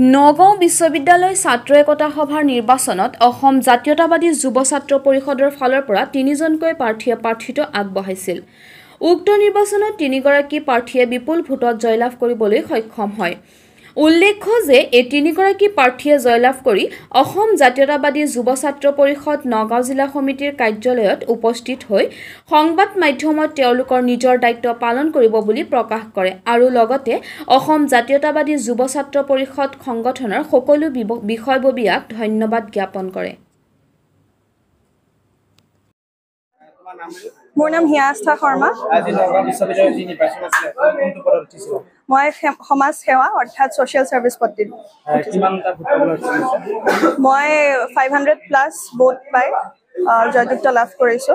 নগাঁও বিশ্ববিদ্যালয় ছাত্ৰ একতা সভাৰ নিৰ্বাচনত অসম জাতীয়তাবাদী যুৱ ছাত্ৰ পৰিষদৰ ফালৰ পৰা 3জনকৈ প্ৰাৰ্থীয়ে প্ৰাৰ্থিত্ব আগবঢ়াইছিল। উক্ত নিৰ্বাচনত 3গৰাকী প্ৰাৰ্থীয়ে বিপুল ভোটত জয়লাভ কৰিবলৈ সক্ষম হয়। উল্লেখ্য যে এই 3গৰাকী প্ৰাৰ্থীয়ে জয়লাভ কৰি অসম জাতীয়তাবাদী যুৱ ছাত্ৰ পৰিষদ নগাঁও জিলা সমিতিৰ কাৰ্যালয়ত উপস্থিত হৈ সংবাদ মাধ্যমত তেওঁলোকৰ নিজৰ দায়িত্ব পালন কৰিব বুলি প্ৰকাশ কৰে আৰু লগতে অসম জাতীয়তাবাদী যুৱ ছাত্ৰ পৰিষদ সংগঠনৰ সকলো বিষয়ববীয়াক ধন্যবাদ জ্ঞাপন কৰে। মোৰ নাম হিয়াস্থা শৰ্মা। আজি নগাঁও বিশ্ববিদ্যালয়ৰ যি নিৰ্বাচন আছিল কোনটো পদত উঠিছিল? মই সমাজ সেৱা অৰ্থাৎ সোশ্যাল সাৰ্ভিস পদত। কিমানটা ভোট পাবলৈ উঠিছিল? মই 500+ ভোট পাই জয়যুক্ত লাভ কৰিছো।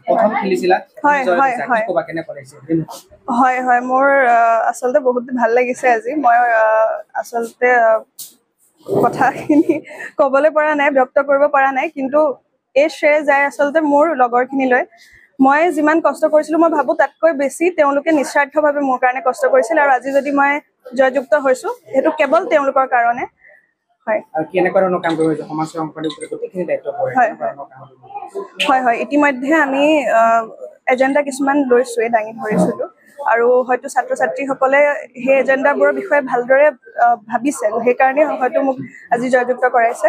প্ৰথম খেলিছিলা? হয় হয় হয় ক'বা কেনে কৰিছে? হয় হয় মোৰ আসলতে বহুত ভাল লাগিছে আজি। মই আসলতে কথাখিনি ক'বলৈ পৰা নাই, ব্যক্ত কৰিব পৰা নাই, কিন্তু এই শ্ৰেয় যায় আসলতে মোৰ লগৰখিনিলৈ। মই যিমান কষ্ট কৰিছিলো মই ভাবো তাতকৈ বেছি তেওঁলোকে নিস্বাৰ্থভাৱে মোৰ কাৰণে কষ্ট কৰিছিল আৰু আজি যদি মই জয়যুক্ত হৈছো সেইটো কেৱল তেওঁলোকৰ কাৰণে। হয় আৰু কেনেকুৱা ধৰণৰ কাম কৰিব হৈছে সমাজ সেৱাৰ ওপৰত গোটেইখিনি দায়িত্ব পৰে? হয় হয় ইতিমধ্যে আমি এজেণ্ডা কিছুমান লৈছোৱে, দাঙি ধৰিছিলো আৰু হয়তো ছাত্ৰ ছাত্ৰীসকলে সেই এজেণ্ডাবোৰৰ বিষয়ে ভালদৰে ভাবিছে, সেইকাৰণে হয়তো মোক আজি জয়যুক্ত কৰাইছে।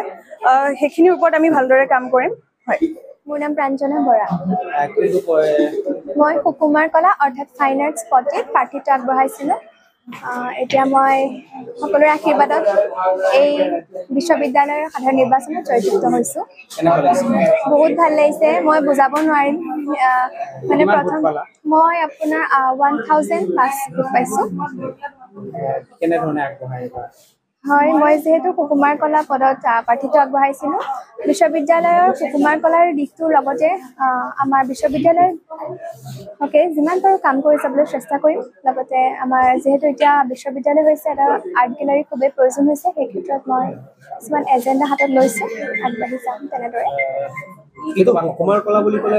সেইখিনিৰ ওপৰত আমি ভালদৰে কাম কৰিম। হয়। মোৰ নাম প্ৰাঞ্জনা বৰা। মই সুকুমাৰ কলা অৰ্থাৎ ফাইন আৰ্টছ পদত প্ৰাৰ্থিত্ব আগবঢ়াইছিলোঁ। এতিয়া মই সকলোৰে আশীৰ্বাদত এই বিশ্ববিদ্যালয়ৰ সাধাৰণ নিৰ্বাচনত জয়যুক্ত হৈছোঁ। বহুত ভাল লাগিছে, মই বুজাব নোৱাৰিম। মানে প্ৰথম মই আপোনাৰ 1000+ ভোট পাইছোঁ। কেনেধৰণে আগবঢ়াই? হয়, মই যিহেতু সুকুমাৰ কলা পদত প্ৰাৰ্থিত্ব আগবঢ়াইছিলোঁ, বিশ্ববিদ্যালয়ৰ সুকুমাৰ কলাৰ দিশটোৰ লগতে আমাৰ বিশ্ববিদ্যালয়ৰ হকে যিমান পাৰোঁ কাম কৰি যাবলৈ চেষ্টা কৰিম। লগতে আমাৰ যিহেতু এতিয়া বিশ্ববিদ্যালয় হৈছে এটা আৰ্ট গেলাৰী খুবেই প্ৰয়োজন হৈছে, সেই ক্ষেত্ৰত মই কিছুমান এজেণ্ডা হাতত লৈছোঁ, আগবাঢ়ি যাম তেনেদৰে। কিন্তু সুকুমাৰ কলা বুলি ক'লে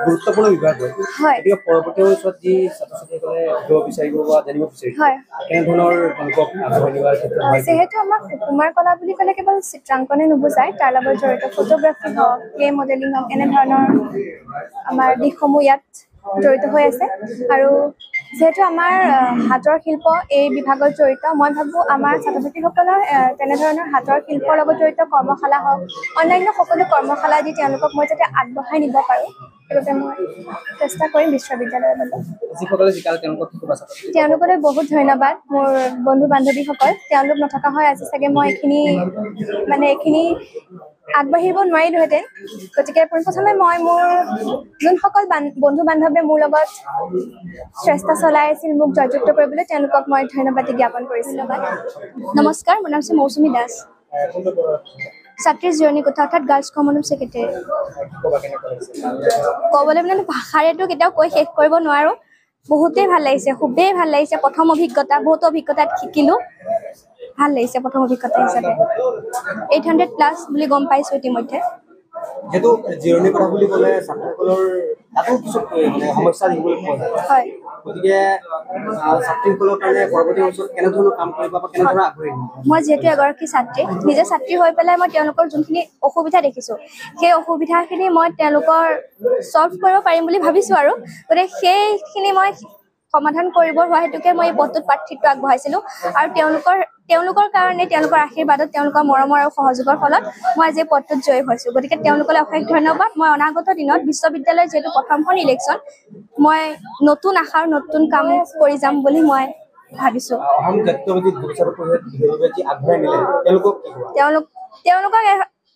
গুৰুত্বপূৰ্ণ বিভাগ হয়। এতিয়া পৰৱৰ্তী বছৰত যি ছাত্ৰ ছাত্ৰীসকলে দিব বিচাৰিব বা জানিব বিচাৰিব, কেনেধৰণৰ যিহেতু আমাৰ সুকুমাৰ কলা বুলি ক'লে কেৱল চিত্ৰাংকনে নুবুজায়, তাৰ লগত জড়িত ফটোগ্ৰাফী হওক, ক্লে মডেলিং হওক, এনেধৰণৰ আমাৰ দিশসমূহ ইয়াত জড়িত হৈ আছে। আৰু যিহেতু আমাৰ হাতৰ শিল্প এই বিভাগত জড়িত, মই ভাবোঁ আমাৰ ছাত্ৰ ছাত্ৰীসকলৰ তেনেধৰণৰ হাতৰ শিল্পৰ লগত জড়িত কৰ্মশালা হওক, অন্যান্য সকলো কৰ্মশালা দি তেওঁলোকক মই যাতে আগবঢ়াই নিব পাৰোঁ, সেইবাবে মই চেষ্টা কৰিম বিশ্ববিদ্যালয়ৰ বাবে। তেওঁলোকলৈ বহুত ধন্যবাদ মোৰ বন্ধু বান্ধৱীসকল। তেওঁলোক নথকা হয় আজি চাগে মই এইখিনি আগবাঢ়িব নোৱাৰিলোহেঁতেন। গতিকে পোনপ্ৰথমে মই মোৰ যোনসকল বন্ধু বান্ধৱে মোৰ লগত চেষ্টা চলাই আছিল মোক জয়যুক্ত কৰিবলৈ, তেওঁলোকক মই ধন্যবাদ জ্ঞাপন কৰিছোঁ। নমস্কাৰ, মোৰ নাম হৈছে মৌচুমী দাস, ছাত্ৰী জিৰণি কোঠা অৰ্থাৎ গাৰ্লছ কমন ৰুম ছেক্ৰেটেৰী। ক'বলৈ মানে ভাষাৰেতো কেতিয়াও কৈ শেষ কৰিব নোৱাৰোঁ। বহুতেই ভাল লাগিছে, খুবেই ভাল লাগিছে। প্ৰথম অভিজ্ঞতা, বহুতো অভিজ্ঞতাত শিকিলোঁ, ভাল লাগিছে প্ৰথম অভিজ্ঞতা হিচাপে। 800+ বুলি গম পাইছোঁ ইতিমধ্যে। যেহেতু জিৰণি কোঠা বুলি ক'লে ছাত্ৰীসকলৰ তাতো কিছু সমস্যা দেখিবলৈ পোৱা যায়। হয়, গতিকে ছাত্ৰীসকলৰ কাৰণে পৰৱৰ্তী বছৰত কেনেধৰণৰ কাম কৰিবা বা কেনেধৰণে আগবাঢ়ি নিবা? মই যিহেতু এগৰাকী ছাত্ৰী, নিজে ছাত্ৰী হৈ পেলাই মই তেওঁলোকৰ যোনখিনি অসুবিধা দেখিছোঁ, সেই অসুবিধাখিনি মই তেওঁলোকৰ ছল্ভ কৰিব পাৰিম বুলি ভাবিছোঁ আৰু গতিকে সেইখিনি মই সমাধান কৰিব হোৱা হেতুকে মই এই পদটোত প্ৰাৰ্থিত্ব আগবঢ়াইছিলোঁ আৰু তেওঁলোকৰ কাৰণে, তেওঁলোকৰ আশীৰ্বাদত, তেওঁলোকৰ মৰমৰ আৰু সহযোগৰ ফলত মই আজি এই পদটোত জয়ী হৈছোঁ। গতিকে তেওঁলোকলৈ অশেষ ধন্যবাদ। মই অনাগত দিনত বিশ্ববিদ্যালয়ৰ যিহেতু প্ৰথমখন ইলেকশ্যন, মই নতুন আশাৰ নতুন কাম কৰি যাম বুলি মই ভাবিছোঁ।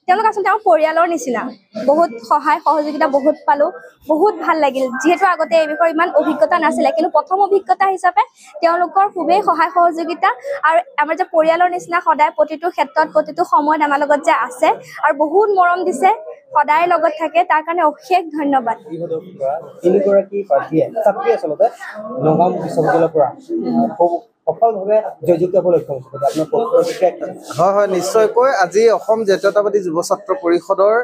তেওঁলোক আচলতে আমাৰ পৰিয়ালৰ নিচিনা, বহুত সহায় সহযোগিতা বহুত পালোঁ, বহুত ভাল লাগিল। যিহেতু আগতে এই বিষয়ে ইমান অভিজ্ঞতা নাছিলে, কিন্তু প্ৰথম অভিজ্ঞতা হিচাপে তেওঁলোকৰ খুবেই সহায় সহযোগিতা আৰু আমাৰ যে পৰিয়ালৰ নিচিনা সদায় প্ৰতিটো ক্ষেত্ৰত প্ৰতিটো সময়ত আমাৰ লগত যে আছে আৰু বহুত মৰম দিছে, সদায় লগত থাকে, তাৰ কাৰণে অশেষ ধন্যবাদ। তিনিগৰাকী প্ৰাৰ্থীয়ে ছাত্ৰী আচলতে নগাঁও বিশ্ববিদ্যালয়ৰ পৰা সফলভাৱে জয়যুক্ত হ'বলৈ সক্ষম হৈছে। হয় হয়, নিশ্চয়কৈ আজি অসম জাতীয়তাবাদী যুৱ ছাত্ৰ পৰিষদৰ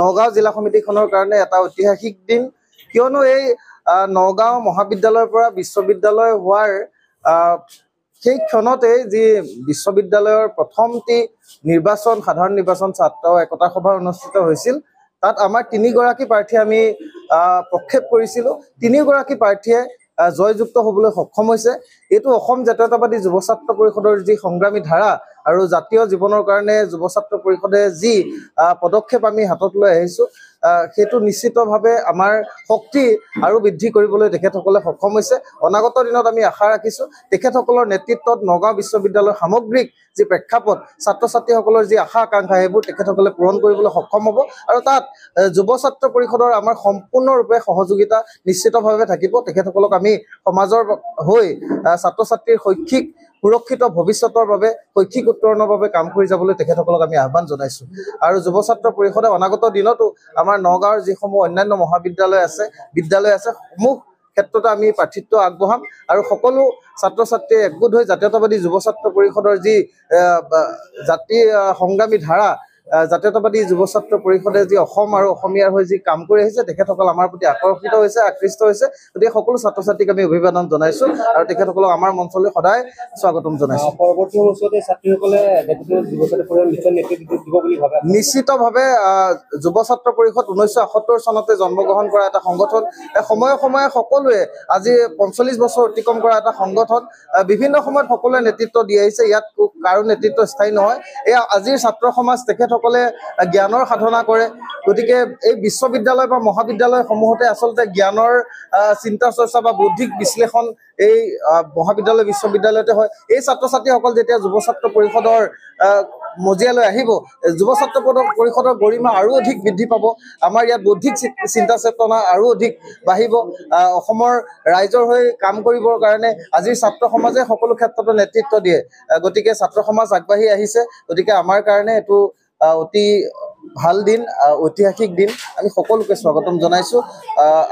নগাঁও জিলা সমিতিখনৰ কাৰণে এটা ঐতিহাসিক দিন, কিয়নো এই নগাঁও মহাবিদ্যালয়ৰ পৰা বিশ্ববিদ্যালয় হোৱাৰ সেই ক্ষণতে যি বিশ্ববিদ্যালয়ৰ প্ৰথমটি নিৰ্বাচন সাধাৰণ নিৰ্বাচন ছাত্ৰ একতা সভা অনুষ্ঠিত হৈছিল তাত আমাৰ 3 গৰাকী প্ৰাৰ্থী আমি প্ৰক্ষেপ কৰিছিলোঁ 3 গৰাকী প্ৰাৰ্থীয়ে জয়যুক্ত হ'বলৈ সক্ষম হৈছে এটো অসম জাতীয়তাবাদী যুৱ ছাত্ৰ পৰিষদৰ যি সংগ্ৰামী ধাৰা আৰু জাতীয় জীৱনৰ কাৰণে যুৱ ছাত্ৰ পৰিষদে যি পদক্ষেপ আমি হাতত লৈ আহিছো হেতু নিশ্চিতভাৱে আমাৰ শক্তি আৰু বৃদ্ধি কৰিবলৈ তেখেতসকলে সক্ষম হৈছে অনাগত দিনত আমি আশা ৰাখিছো তেখেতসকলৰ নেতৃত্বত নগাঁও বিশ্ববিদ্যালয়ৰ সামগ্ৰিক যি প্ৰেক্ষাপট ছাত্ৰ ছাত্ৰীসকলৰ যি আশা আকাংক্ষা হেবোৰ তেখেতসকলে পূৰণ কৰিবলৈ সক্ষম হ'ব আৰু তাত যুৱ ছাত্ৰ পৰিষদৰ আমাৰ সম্পূৰ্ণৰূপে সহযোগিতা নিশ্চিতভাৱে থাকিব তেখেতসকলক আমি সমাজৰ হৈ ছাত্ৰ ছাত্ৰীৰ শৈক্ষিক সুৰক্ষিত ভৱিষ্যতৰ বাবে শৈক্ষিক উত্তৰণৰ বাবে কাম কৰি যাবলৈ তেখেতসকলক আমি আহ্বান জনাইছো আৰু যুৱ ছাত্ৰ পৰিষদে অনাগত দিনতো আমাৰ নগাঁৱৰ যিসমূহ অন্যান্য মহাবিদ্যালয় আছে বিদ্যালয় আছে সমূহ ক্ষেত্ৰত আমি প্ৰাৰ্থিত্ব আগবঢ়াম আৰু সকলো ছাত্ৰ ছাত্ৰীয়ে একগোট হৈ জাতীয়তাবাদী যুৱ ছাত্ৰ পৰিষদৰ যি জাতি সংগ্ৰামী ধাৰা জাতীয়তাবাদী যুৱ ছাত্ৰ পৰিষদে যি অসম আৰু অসমীয়াৰ হৈ যি কাম কৰি আহিছে তেখেতসকল আমাৰ প্ৰতি আকৰ্ষিত হৈছে আকৃষ্ট হৈছে গতিকে সকলো ছাত্ৰ ছাত্ৰীক আমি অভিবাদন জনাইছো আৰু তেখেতসকলক আমাৰ মঞ্চলৈ সদায় স্বাগতম জনাইছো পৰৱৰ্তী সময়তে ছাত্ৰীসকলে যুৱ ছাত্ৰ পৰিষদ নিশ্চয় নেতৃত্ব দিব বুলি ভাবে নিশ্চিতভাৱে যুৱ ছাত্ৰ পৰিষদ 1978 চনতে জন্মগ্ৰহণ কৰা এটা সংগঠন সময়ে সময়ে সকলোৱে আজি 45 বছৰ অতিক্ৰম কৰা এটা সংগঠন বিভিন্ন সময়ত সকলোৱে নেতৃত্ব দি আহিছে ইয়াত কাৰো নেতৃত্ব স্থায়ী নহয় এই আজিৰ ছাত্ৰ সমাজ তেখেতসকলে জ্ঞানৰ সাধনা কৰে গতিকে এই বিশ্ববিদ্যালয় বা মহাবিদ্যালয় সমূহতে আচলতে জ্ঞানৰ চিন্তা চৰ্চা বা বৌদ্ধিক বিশ্লেষণ এই মহাবিদ্যালয় বিশ্ববিদ্যালয়তে হয় এই ছাত্ৰ ছাত্ৰীসকল যেতিয়া যুৱ ছাত্ৰ পৰিষদৰ মজিয়ালৈ আহিব যুৱ ছাত্ৰ পৰিষদৰ গৰিমা আৰু অধিক বৃদ্ধি পাব আমাৰ ইয়াত বৌদ্ধিক চিন্তা চেতনা আৰু অধিক বাঢ়িব অসমৰ ৰাইজৰ হৈ কাম কৰিবৰ কাৰণে আজিৰ ছাত্ৰ সমাজে সকলো ক্ষেত্ৰতে নেতৃত্ব দিয়ে গতিকে ছাত্ৰ সমাজ আগবাঢ়ি আহিছে গতিকে আমাৰ কাৰণে এটো অতি ভাল দিন ঐতিহাসিক দিন আমি সকলোকে স্বাগতম জনাইছো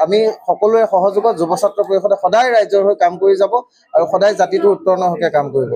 আমি সকলোৰে সহযোগত যুৱ ছাত্ৰ পৰিষদে সদায় ৰাইজৰ হৈ কাম কৰি যাব আৰু সদায় জাতিটোৰ উত্তৰণৰ হকে কাম কৰিব